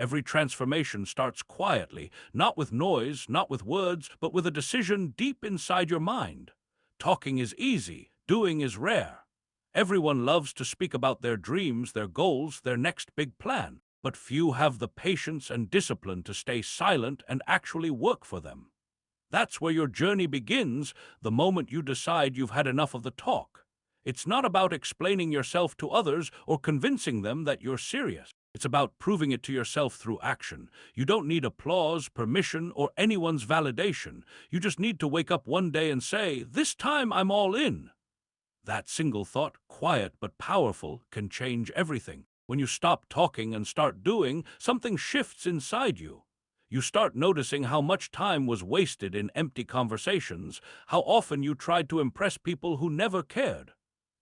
Every transformation starts quietly, not with noise, not with words, but with a decision deep inside your mind. Talking is easy, doing is rare. Everyone loves to speak about their dreams, their goals, their next big plan, but few have the patience and discipline to stay silent and actually work for them. That's where your journey begins, the moment you decide you've had enough of the talk. It's not about explaining yourself to others or convincing them that you're serious. It's about proving it to yourself through action. You don't need applause, permission, or anyone's validation. You just need to wake up one day and say, "This time I'm all in." That single thought, quiet but powerful, can change everything. When you stop talking and start doing, something shifts inside you. You start noticing how much time was wasted in empty conversations, how often you tried to impress people who never cared.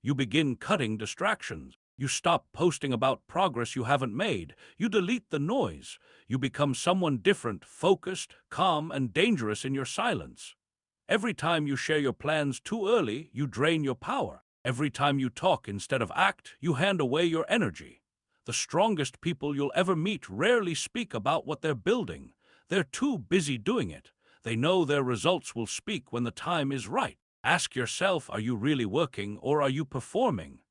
You begin cutting distractions. You stop posting about progress you haven't made. You delete the noise. You become someone different, focused, calm, and dangerous in your silence. Every time you share your plans too early, you drain your power. Every time you talk instead of act, you hand away your energy. The strongest people you'll ever meet rarely speak about what they're building. They're too busy doing it. They know their results will speak when the time is right. Ask yourself, are you really working or are you performing?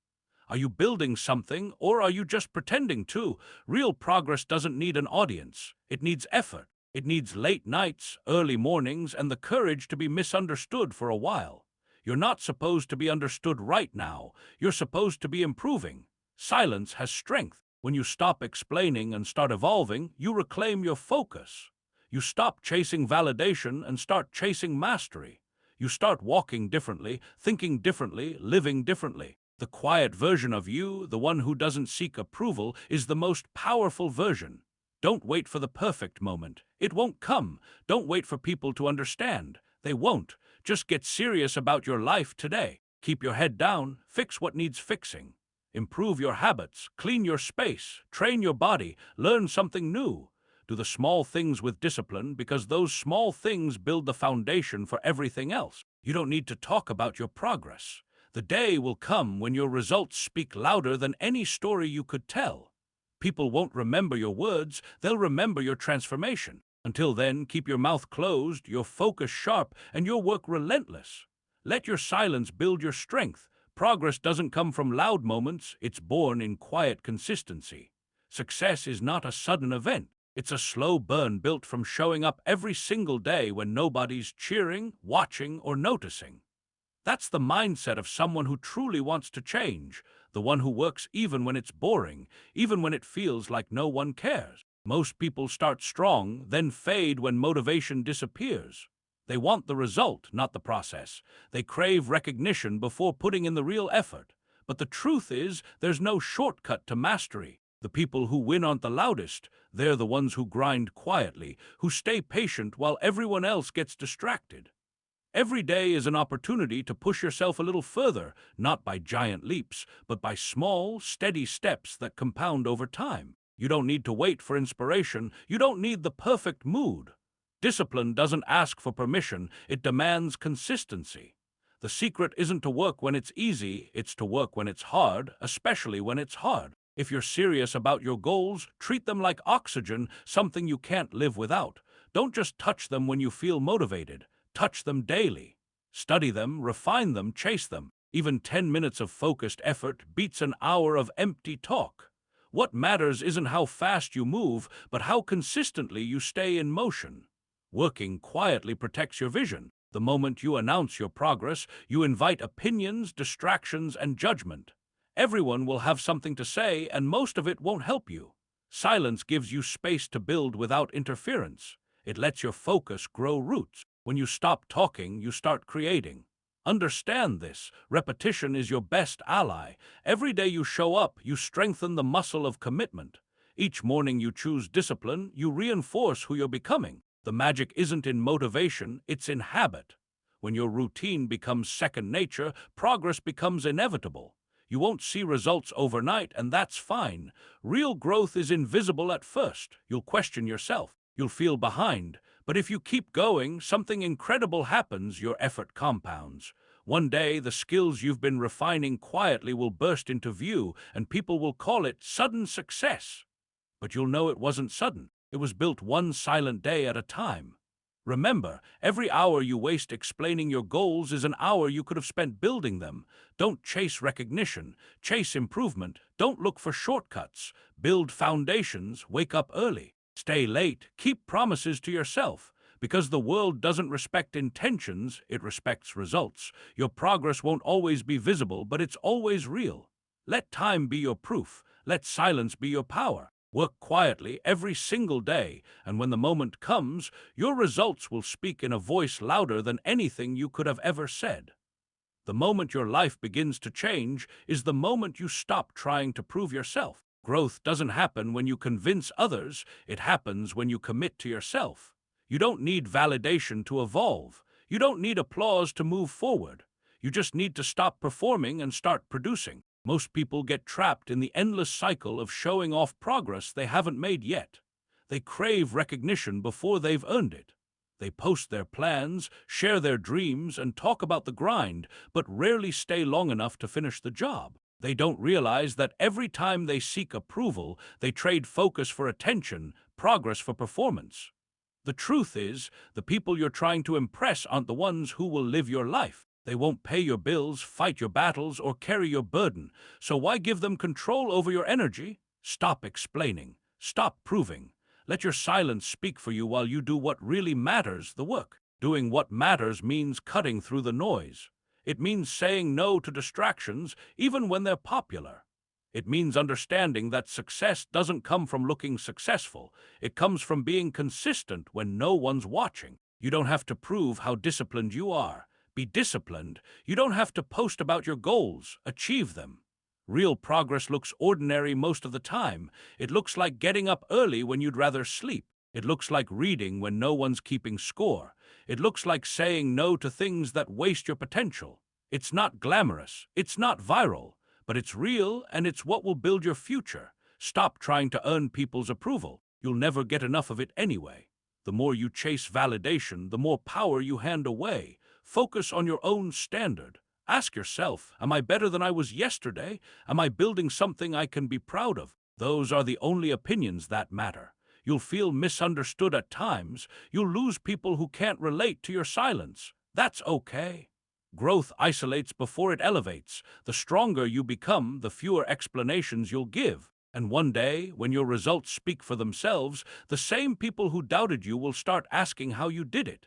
Are you building something or are you just pretending to? Real progress doesn't need an audience. It needs effort. It needs late nights, early mornings, and the courage to be misunderstood for a while. You're not supposed to be understood right now. You're supposed to be improving. Silence has strength. When you stop explaining and start evolving, you reclaim your focus. You stop chasing validation and start chasing mastery. You start walking differently, thinking differently, living differently. The quiet version of you, the one who doesn't seek approval, is the most powerful version. Don't wait for the perfect moment. It won't come. Don't wait for people to understand. They won't. Just get serious about your life today. Keep your head down. Fix what needs fixing. Improve your habits. Clean your space. Train your body. Learn something new. Do the small things with discipline because those small things build the foundation for everything else. You don't need to talk about your progress. The day will come when your results speak louder than any story you could tell. People won't remember your words, they'll remember your transformation. Until then, keep your mouth closed, your focus sharp, and your work relentless. Let your silence build your strength. Progress doesn't come from loud moments, it's born in quiet consistency. Success is not a sudden event. It's a slow burn built from showing up every single day when nobody's cheering, watching, or noticing. That's the mindset of someone who truly wants to change, the one who works even when it's boring, even when it feels like no one cares. Most people start strong, then fade when motivation disappears. They want the result, not the process. They crave recognition before putting in the real effort. But the truth is, there's no shortcut to mastery. The people who win aren't the loudest. They're the ones who grind quietly, who stay patient while everyone else gets distracted. Every day is an opportunity to push yourself a little further, not by giant leaps, but by small, steady steps that compound over time. You don't need to wait for inspiration. You don't need the perfect mood. Discipline doesn't ask for permission. It demands consistency. The secret isn't to work when it's easy. It's to work when it's hard, especially when it's hard. If you're serious about your goals, treat them like oxygen, something you can't live without. Don't just touch them when you feel motivated. Touch them daily. Study them, refine them, chase them. Even 10 minutes of focused effort beats an hour of empty talk. What matters isn't how fast you move, but how consistently you stay in motion. Working quietly protects your vision. The moment you announce your progress, you invite opinions, distractions, and judgment. Everyone will have something to say, and most of it won't help you. Silence gives you space to build without interference. It lets your focus grow roots. When you stop talking, you start creating. Understand this. Repetition is your best ally. Every day you show up, you strengthen the muscle of commitment. Each morning you choose discipline, you reinforce who you're becoming. The magic isn't in motivation, it's in habit. When your routine becomes second nature, progress becomes inevitable. You won't see results overnight, and that's fine. Real growth is invisible at first. You'll question yourself. You'll feel behind. But if you keep going, something incredible happens. Your effort compounds. One day, the skills you've been refining quietly will burst into view, and people will call it sudden success. but you'll know it wasn't sudden. It was built one silent day at a time. Remember, every hour you waste explaining your goals is an hour you could have spent building them. Don't chase recognition, chase improvement. Don't look for shortcuts. Build foundations, wake up early. Stay late, keep promises to yourself. Because the world doesn't respect intentions, it respects results. Your progress won't always be visible, but it's always real. Let time be your proof. Let silence be your power. Work quietly every single day, and when the moment comes, your results will speak in a voice louder than anything you could have ever said. The moment your life begins to change is the moment you stop trying to prove yourself. Growth doesn't happen when you convince others, it happens when you commit to yourself. You don't need validation to evolve. You don't need applause to move forward. You just need to stop performing and start producing. Most people get trapped in the endless cycle of showing off progress they haven't made yet. They crave recognition before they've earned it. They post their plans, share their dreams, and talk about the grind, but rarely stay long enough to finish the job. They don't realize that every time they seek approval, they trade focus for attention, progress for performance. The truth is, the people you're trying to impress aren't the ones who will live your life. They won't pay your bills, fight your battles, or carry your burden. So why give them control over your energy? Stop explaining. Stop proving. Let your silence speak for you while you do what really matters, the work. Doing what matters means cutting through the noise. It means saying no to distractions, even when they're popular. It means understanding that success doesn't come from looking successful. It comes from being consistent when no one's watching. You don't have to prove how disciplined you are. Be disciplined. You don't have to post about your goals. Achieve them. Real progress looks ordinary most of the time. It looks like getting up early when you'd rather sleep. It looks like reading when no one's keeping score. It looks like saying no to things that waste your potential. It's not glamorous. It's not viral. But it's real, and it's what will build your future. Stop trying to earn people's approval. You'll never get enough of it anyway. The more you chase validation, the more power you hand away. Focus on your own standard. Ask yourself, am I better than I was yesterday? Am I building something I can be proud of? Those are the only opinions that matter. You'll feel misunderstood at times. You'll lose people who can't relate to your silence. That's okay. Growth isolates before it elevates. The stronger you become, the fewer explanations you'll give. And one day, when your results speak for themselves, the same people who doubted you will start asking how you did it.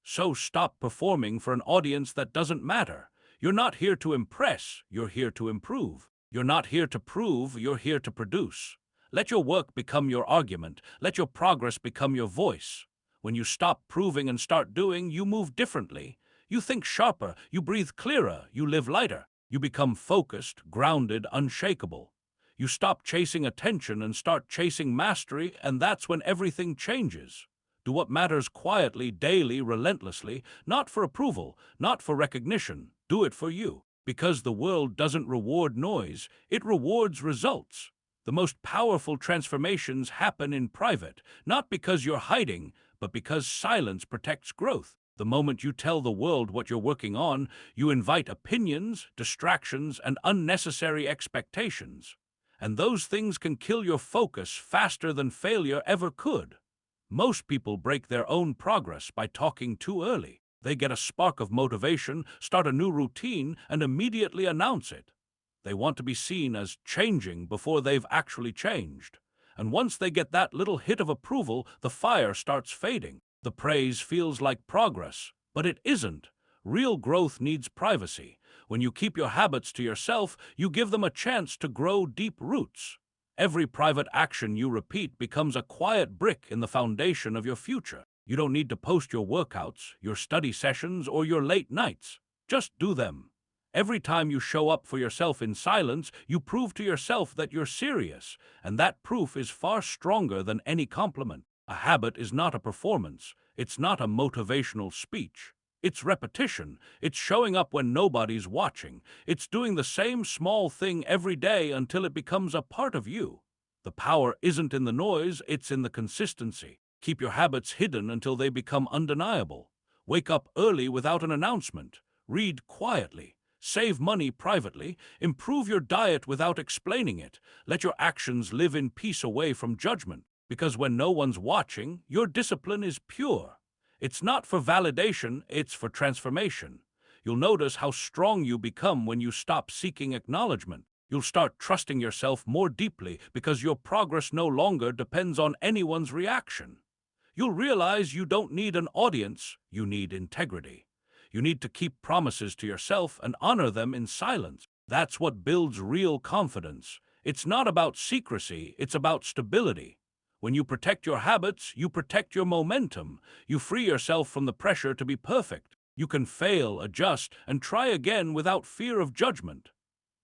So stop performing for an audience that doesn't matter. You're not here to impress, you're here to improve. You're not here to prove, you're here to produce. Let your work become your argument. Let your progress become your voice. When you stop proving and start doing, you move differently. You think sharper, you breathe clearer, you live lighter. You become focused, grounded, unshakable. You stop chasing attention and start chasing mastery, and that's when everything changes. Do what matters quietly, daily, relentlessly, not for approval, not for recognition. Do it for you. Because the world doesn't reward noise, it rewards results. The most powerful transformations happen in private, not because you're hiding, but because silence protects growth. The moment you tell the world what you're working on, you invite opinions, distractions, and unnecessary expectations. And those things can kill your focus faster than failure ever could. Most people break their own progress by talking too early. They get a spark of motivation, start a new routine, and immediately announce it. They want to be seen as changing before they've actually changed. And once they get that little hit of approval, the fire starts fading. The praise feels like progress, but it isn't. Real growth needs privacy. When you keep your habits to yourself, you give them a chance to grow deep roots. Every private action you repeat becomes a quiet brick in the foundation of your future. You don't need to post your workouts, your study sessions, or your late nights. Just do them. Every time you show up for yourself in silence, you prove to yourself that you're serious, and that proof is far stronger than any compliment. A habit is not a performance. It's not a motivational speech. It's repetition. It's showing up when nobody's watching. It's doing the same small thing every day until it becomes a part of you. The power isn't in the noise, it's in the consistency. Keep your habits hidden until they become undeniable. Wake up early without an announcement. Read quietly. Save money privately. Improve your diet without explaining it. Let your actions live in peace away from judgment. Because when no one's watching, your discipline is pure. It's not for validation, it's for transformation. You'll notice how strong you become when you stop seeking acknowledgement. You'll start trusting yourself more deeply because your progress no longer depends on anyone's reaction. You'll realize you don't need an audience, you need integrity. You need to keep promises to yourself and honor them in silence. That's what builds real confidence. It's not about secrecy, it's about stability. When you protect your habits, you protect your momentum. You free yourself from the pressure to be perfect. You can fail, adjust, and try again without fear of judgment.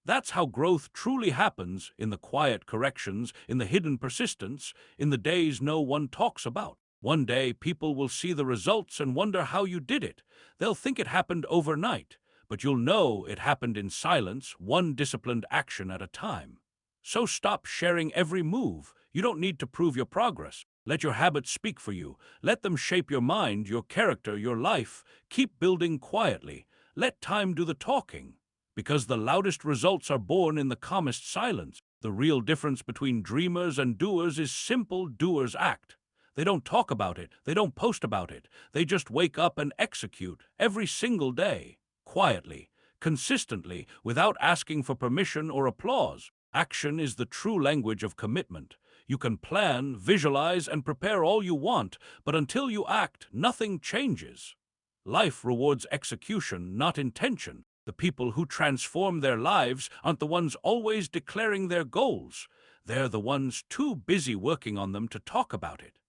That's how growth truly happens, in the quiet corrections, in the hidden persistence, in the days no one talks about. One day, people will see the results and wonder how you did it. They'll think it happened overnight, but you'll know it happened in silence, one disciplined action at a time. So stop sharing every move. You don't need to prove your progress. Let your habits speak for you. Let them shape your mind, your character, your life. Keep building quietly. Let time do the talking. Because the loudest results are born in the calmest silence. The real difference between dreamers and doers is simple: doers act. They don't talk about it, they don't post about it. They just wake up and execute every single day, quietly, consistently, without asking for permission or applause. Action is the true language of commitment. You can plan, visualize, and prepare all you want, but until you act, nothing changes. Life rewards execution, not intention. The people who transform their lives aren't the ones always declaring their goals. They're the ones too busy working on them to talk about it.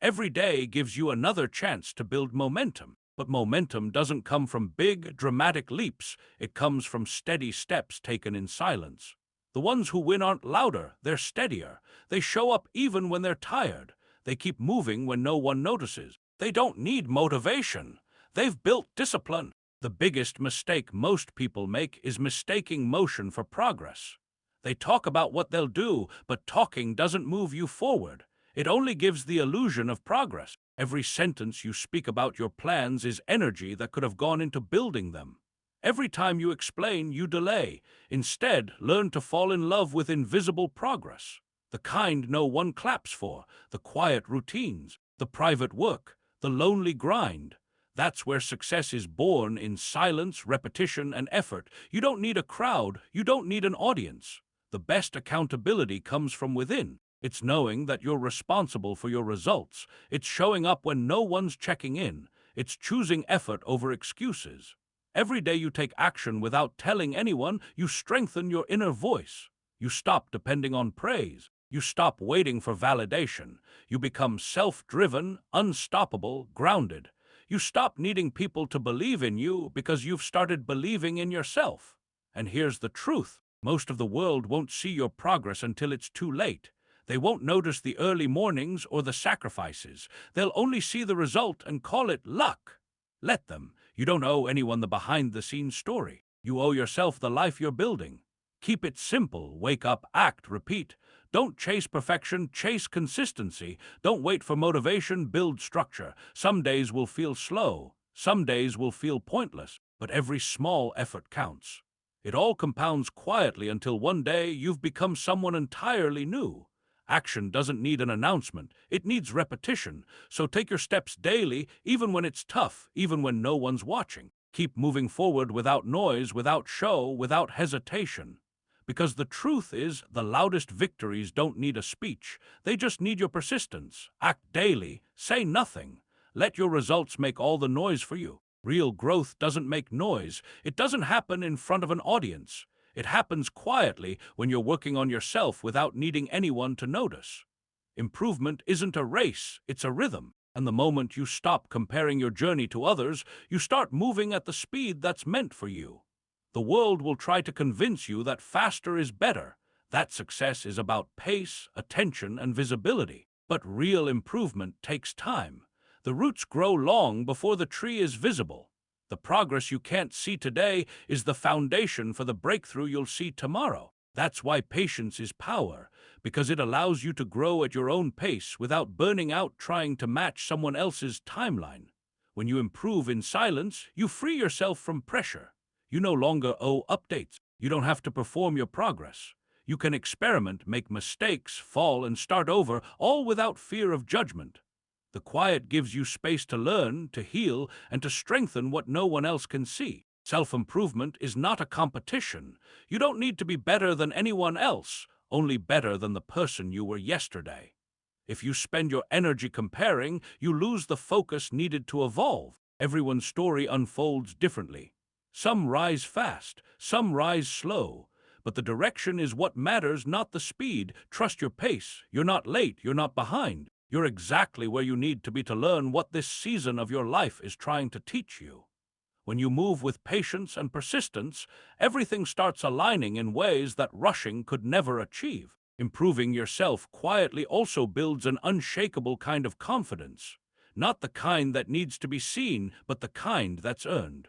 Every day gives you another chance to build momentum. But momentum doesn't come from big, dramatic leaps. It comes from steady steps taken in silence. The ones who win aren't louder, they're steadier. They show up even when they're tired. They keep moving when no one notices. They don't need motivation. They've built discipline. The biggest mistake most people make is mistaking motion for progress. They talk about what they'll do, but talking doesn't move you forward. It only gives the illusion of progress. Every sentence you speak about your plans is energy that could have gone into building them. Every time you explain, you delay. Instead, learn to fall in love with invisible progress. The kind no one claps for, the quiet routines, the private work, the lonely grind. That's where success is born, in silence, repetition, and effort. You don't need a crowd, you don't need an audience. The best accountability comes from within. It's knowing that you're responsible for your results. It's showing up when no one's checking in. It's choosing effort over excuses. Every day you take action without telling anyone, you strengthen your inner voice. You stop depending on praise. You stop waiting for validation. You become self-driven, unstoppable, grounded. You stop needing people to believe in you because you've started believing in yourself. And here's the truth. Most of the world won't see your progress until it's too late. They won't notice the early mornings or the sacrifices. They'll only see the result and call it luck. Let them. You don't owe anyone the behind-the-scenes story. You owe yourself the life you're building. Keep it simple. Wake up, act, repeat. Don't chase perfection, chase consistency. Don't wait for motivation, build structure. Some days will feel slow. Some days will feel pointless. But every small effort counts. It all compounds quietly until one day you've become someone entirely new. Action doesn't need an announcement, it needs repetition. So take your steps daily, even when it's tough, even when no one's watching. Keep moving forward without noise, without show, without hesitation. Because the truth is, the loudest victories don't need a speech. They just need your persistence. Act daily, say nothing. Let your results make all the noise for you. Real growth doesn't make noise. It doesn't happen in front of an audience. It happens quietly when you're working on yourself without needing anyone to notice. Improvement isn't a race, it's a rhythm. And the moment you stop comparing your journey to others, you start moving at the speed that's meant for you. The world will try to convince you that faster is better, that success is about pace, attention, and visibility. But real improvement takes time. The roots grow long before the tree is visible. The progress you can't see today is the foundation for the breakthrough you'll see tomorrow. That's why patience is power, because it allows you to grow at your own pace without burning out trying to match someone else's timeline. When you improve in silence, you free yourself from pressure. You no longer owe updates. You don't have to perform your progress. You can experiment, make mistakes, fall, and start over, all without fear of judgment. The quiet gives you space to learn, to heal, and to strengthen what no one else can see. Self-improvement is not a competition. You don't need to be better than anyone else, only better than the person you were yesterday. If you spend your energy comparing, you lose the focus needed to evolve. Everyone's story unfolds differently. Some rise fast, some rise slow. But the direction is what matters, not the speed. Trust your pace. You're not late, you're not behind. You're exactly where you need to be to learn what this season of your life is trying to teach you. When you move with patience and persistence, everything starts aligning in ways that rushing could never achieve. Improving yourself quietly also builds an unshakable kind of confidence. Not the kind that needs to be seen, but the kind that's earned.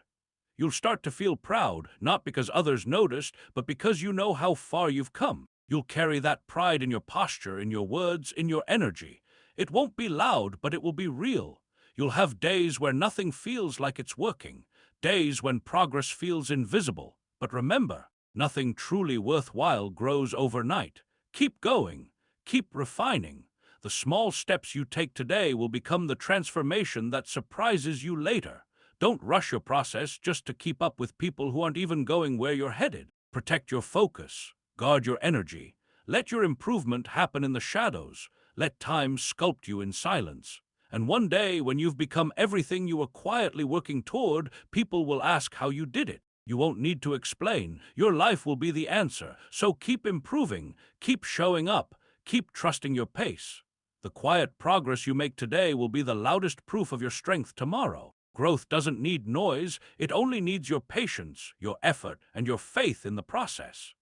You'll start to feel proud, not because others noticed, but because you know how far you've come. You'll carry that pride in your posture, in your words, in your energy. It won't be loud, but it will be real. You'll have days where nothing feels like it's working, days when progress feels invisible. But remember, nothing truly worthwhile grows overnight. Keep going, keep refining. The small steps you take today will become the transformation that surprises you later. Don't rush your process just to keep up with people who aren't even going where you're headed. Protect your focus, guard your energy. Let your improvement happen in the shadows. Let time sculpt you in silence. And one day, when you've become everything you were quietly working toward, people will ask how you did it. You won't need to explain. Your life will be the answer. So keep improving, keep showing up, keep trusting your pace. The quiet progress you make today will be the loudest proof of your strength tomorrow. Growth doesn't need noise, it only needs your patience, your effort, and your faith in the process.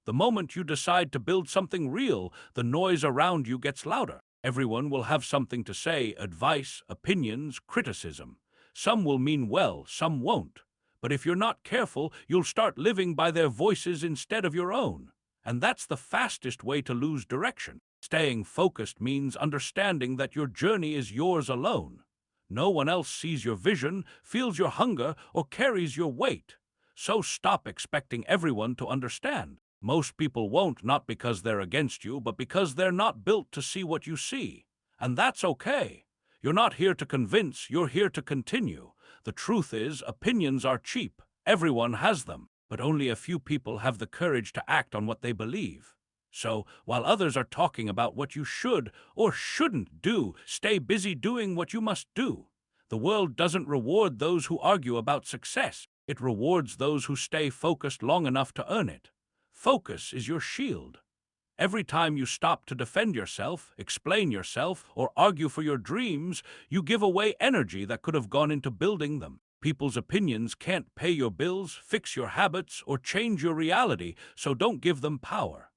The moment you decide to build something real, the noise around you gets louder. Everyone will have something to say, advice, opinions, criticism. Some will mean well, some won't. But if you're not careful, you'll start living by their voices instead of your own. And that's the fastest way to lose direction. Staying focused means understanding that your journey is yours alone. No one else sees your vision, feels your hunger, or carries your weight. So stop expecting everyone to understand. Most people won't, not because they're against you, but because they're not built to see what you see. And that's okay. You're not here to convince, you're here to continue. The truth is, opinions are cheap. Everyone has them, but only a few people have the courage to act on what they believe. So, while others are talking about what you should or shouldn't do, stay busy doing what you must do. The world doesn't reward those who argue about success. It rewards those who stay focused long enough to earn it. Focus is your shield. Every time you stop to defend yourself, explain yourself, or argue for your dreams, you give away energy that could have gone into building them. People's opinions can't pay your bills, fix your habits, or change your reality, so don't give them power.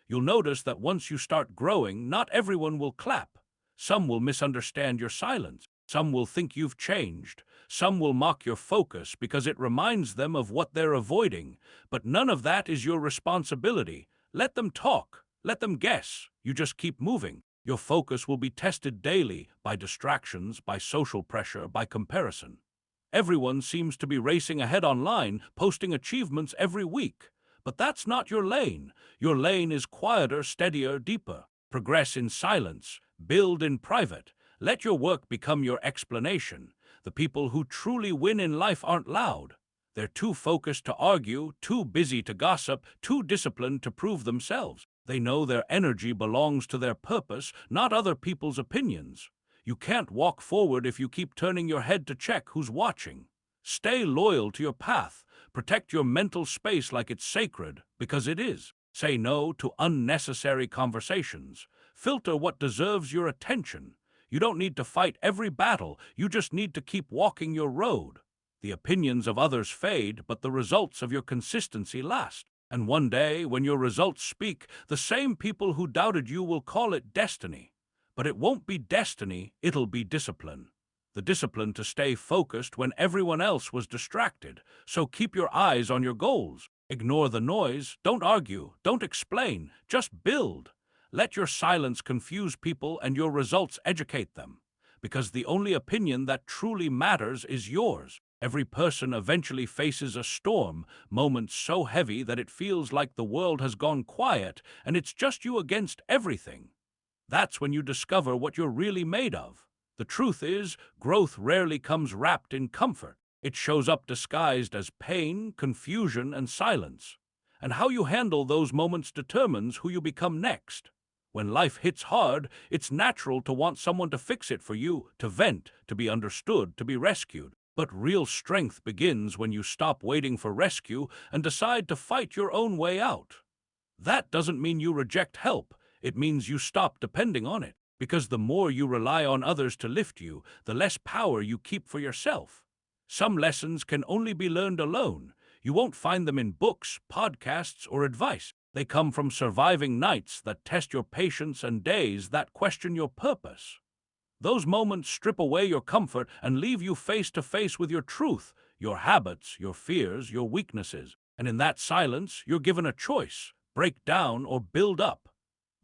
You'll notice that once you start growing, not everyone will clap. Some will misunderstand your silence. Some will think you've changed. Some will mock your focus because it reminds them of what they're avoiding. But none of that is your responsibility. Let them talk. Let them guess. You just keep moving. Your focus will be tested daily by distractions, by social pressure, by comparison. Everyone seems to be racing ahead online, posting achievements every week. But that's not your lane. Your lane is quieter, steadier, deeper. Progress in silence. Build in private. Let your work become your explanation. The people who truly win in life aren't loud. They're too focused to argue, too busy to gossip, too disciplined to prove themselves. They know their energy belongs to their purpose, not other people's opinions. You can't walk forward if you keep turning your head to check who's watching. Stay loyal to your path. Protect your mental space like it's sacred, because it is. Say no to unnecessary conversations. Filter what deserves your attention. You don't need to fight every battle, you just need to keep walking your road. The opinions of others fade, but the results of your consistency last. And one day, when your results speak, the same people who doubted you will call it destiny. But it won't be destiny, it'll be discipline. The discipline to stay focused when everyone else was distracted. So keep your eyes on your goals. Ignore the noise, don't argue, don't explain, just build. Let your silence confuse people and your results educate them. Because the only opinion that truly matters is yours. Every person eventually faces a storm, moments so heavy that it feels like the world has gone quiet and it's just you against everything. That's when you discover what you're really made of. The truth is, growth rarely comes wrapped in comfort. It shows up disguised as pain, confusion, and silence. And how you handle those moments determines who you become next. When life hits hard, it's natural to want someone to fix it for you, to vent, to be understood, to be rescued. But real strength begins when you stop waiting for rescue and decide to fight your own way out. That doesn't mean you reject help. It means you stop depending on it. Because the more you rely on others to lift you, the less power you keep for yourself. Some lessons can only be learned alone. You won't find them in books, podcasts, or advice. They come from surviving nights that test your patience and days that question your purpose. Those moments strip away your comfort and leave you face to face with your truth, your habits, your fears, your weaknesses. And in that silence, you're given a choice: break down or build up.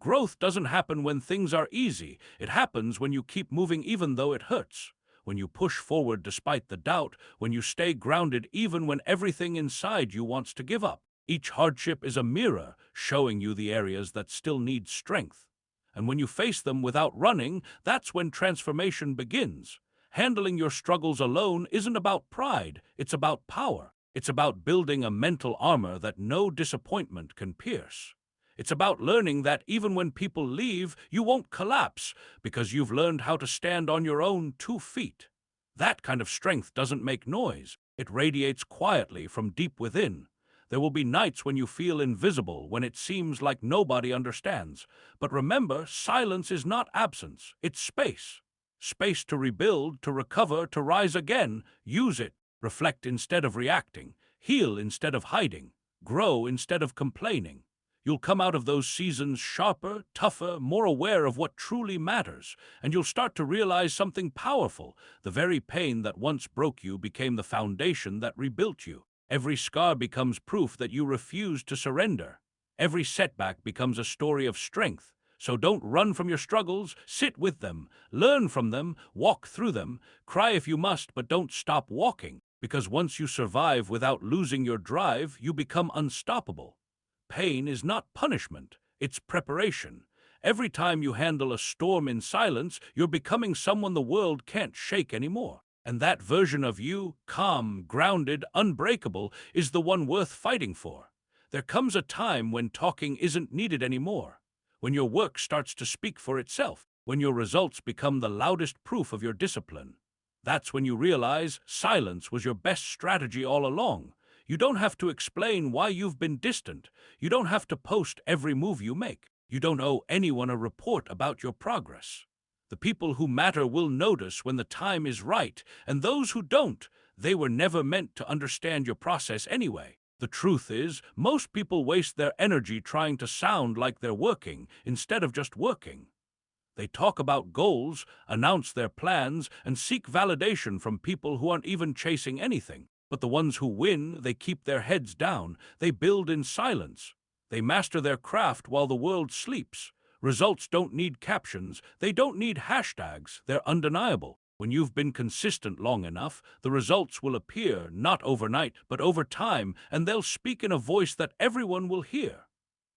Growth doesn't happen when things are easy. It happens when you keep moving even though it hurts. When you push forward despite the doubt, when you stay grounded even when everything inside you wants to give up. Each hardship is a mirror showing you the areas that still need strength. And when you face them without running, that's when transformation begins. Handling your struggles alone isn't about pride, it's about power. It's about building a mental armor that no disappointment can pierce. It's about learning that even when people leave, you won't collapse because you've learned how to stand on your own 2 feet. That kind of strength doesn't make noise. It radiates quietly from deep within. There will be nights when you feel invisible, when it seems like nobody understands. But remember, silence is not absence, it's space. Space to rebuild, to recover, to rise again. Use it. Reflect instead of reacting. Heal instead of hiding. Grow instead of complaining. You'll come out of those seasons sharper, tougher, more aware of what truly matters, and you'll start to realize something powerful. The very pain that once broke you became the foundation that rebuilt you. Every scar becomes proof that you refuse to surrender. Every setback becomes a story of strength. So don't run from your struggles, sit with them, learn from them, walk through them, cry if you must, but don't stop walking, because once you survive without losing your drive, you become unstoppable. Pain is not punishment, it's preparation. Every time you handle a storm in silence, you're becoming someone the world can't shake anymore. And that version of you, calm, grounded, unbreakable, is the one worth fighting for. There comes a time when talking isn't needed anymore, when your work starts to speak for itself, when your results become the loudest proof of your discipline. That's when you realize silence was your best strategy all along. You don't have to explain why you've been distant. You don't have to post every move you make. You don't owe anyone a report about your progress. The people who matter will notice when the time is right, and those who don't, they were never meant to understand your process anyway. The truth is, most people waste their energy trying to sound like they're working instead of just working. They talk about goals, announce their plans, and seek validation from people who aren't even chasing anything. But the ones who win, they keep their heads down, they build in silence. They master their craft while the world sleeps. Results don't need captions, they don't need hashtags, they're undeniable. When you've been consistent long enough, the results will appear, not overnight, but over time, and they'll speak in a voice that everyone will hear.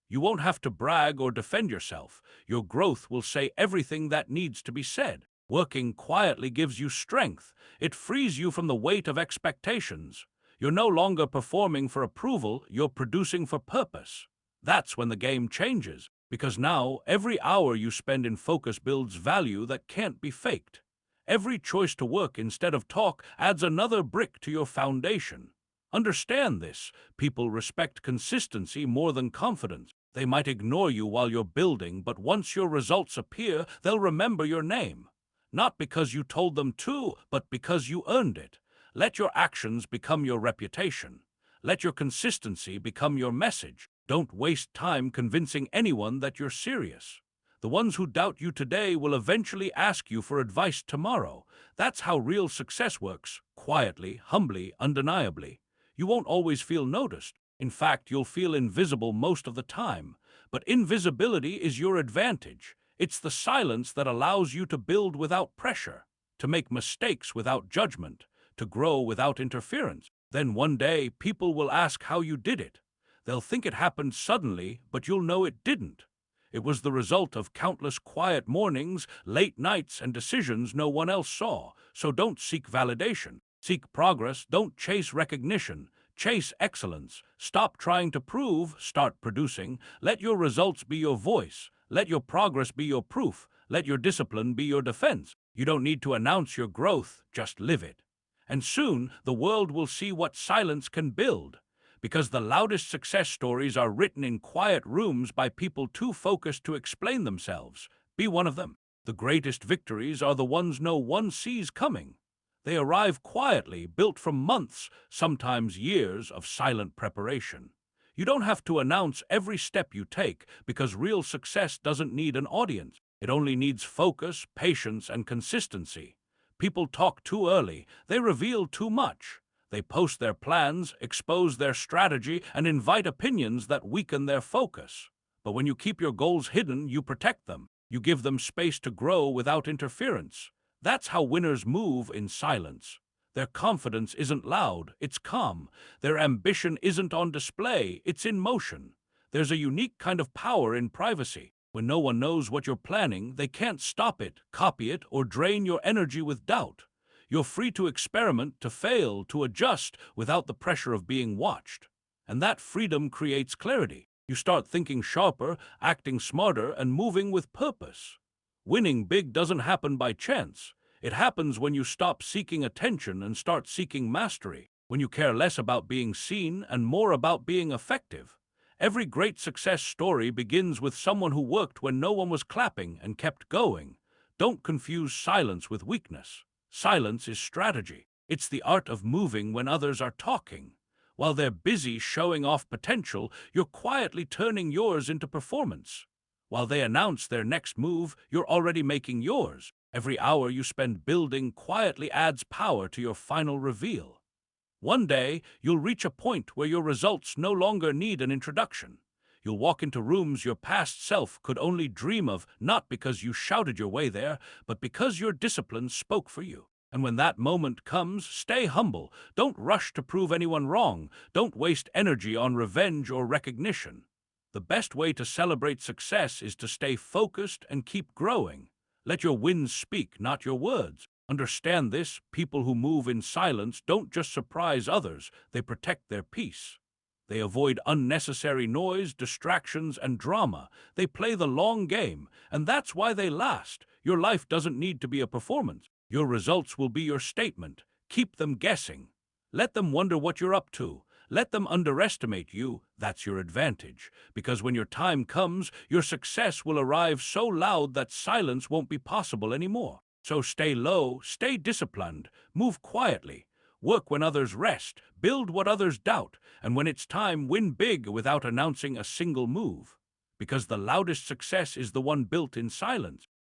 You won't have to brag or defend yourself. Your growth will say everything that needs to be said. Working quietly gives you strength. It frees you from the weight of expectations. You're no longer performing for approval, you're producing for purpose. That's when the game changes, because now every hour you spend in focus builds value that can't be faked. Every choice to work instead of talk adds another brick to your foundation. Understand this. People respect consistency more than confidence. They might ignore you while you're building, but once your results appear, they'll remember your name. Not because you told them to, but because you earned it. Let your actions become your reputation. Let your consistency become your message. Don't waste time convincing anyone that you're serious. The ones who doubt you today will eventually ask you for advice tomorrow. That's how real success works, quietly, humbly, undeniably. You won't always feel noticed. In fact, you'll feel invisible most of the time. But invisibility is your advantage. It's the silence that allows you to build without pressure, to make mistakes without judgment, to grow without interference. Then one day, people will ask how you did it. They'll think it happened suddenly, but you'll know it didn't. It was the result of countless quiet mornings, late nights, and decisions no one else saw. So don't seek validation. Seek progress. Don't chase recognition. Chase excellence. Stop trying to prove. Start producing. Let your results be your voice. Let your progress be your proof. Let your discipline be your defense. You don't need to announce your growth. Just live it. And soon, the world will see what silence can build. Because the loudest success stories are written in quiet rooms by people too focused to explain themselves. Be one of them. The greatest victories are the ones no one sees coming. They arrive quietly, built from months, sometimes years, of silent preparation. You don't have to announce every step you take, because real success doesn't need an audience. It only needs focus, patience, and consistency. People talk too early. They reveal too much. They post their plans, expose their strategy, and invite opinions that weaken their focus. But when you keep your goals hidden, you protect them. You give them space to grow without interference. That's how winners move in silence. Their confidence isn't loud, it's calm. Their ambition isn't on display, it's in motion. There's a unique kind of power in privacy. When no one knows what you're planning, they can't stop it, copy it, or drain your energy with doubt. You're free to experiment, to fail, to adjust without the pressure of being watched. And that freedom creates clarity. You start thinking sharper, acting smarter, and moving with purpose. Winning big doesn't happen by chance. It happens when you stop seeking attention and start seeking mastery, when you care less about being seen and more about being effective. Every great success story begins with someone who worked when no one was clapping and kept going. Don't confuse silence with weakness. Silence is strategy. It's the art of moving when others are talking. While they're busy showing off potential, you're quietly turning yours into performance. While they announce their next move, you're already making yours. Every hour you spend building quietly adds power to your final reveal. One day, you'll reach a point where your results no longer need an introduction. You'll walk into rooms your past self could only dream of, not because you shouted your way there, but because your discipline spoke for you. And when that moment comes, stay humble. Don't rush to prove anyone wrong. Don't waste energy on revenge or recognition. The best way to celebrate success is to stay focused and keep growing. Let your wins speak, not your words. Understand this: people who move in silence don't just surprise others, they protect their peace. They avoid unnecessary noise, distractions, and drama. They play the long game, and that's why they last. Your life doesn't need to be a performance. Your results will be your statement. Keep them guessing. Let them wonder what you're up to. Let them underestimate you. That's your advantage. Because when your time comes, your success will arrive so loud that silence won't be possible anymore. So stay low, stay disciplined, move quietly, work when others rest, build what others doubt, and when it's time, win big without announcing a single move. Because the loudest success is the one built in silence.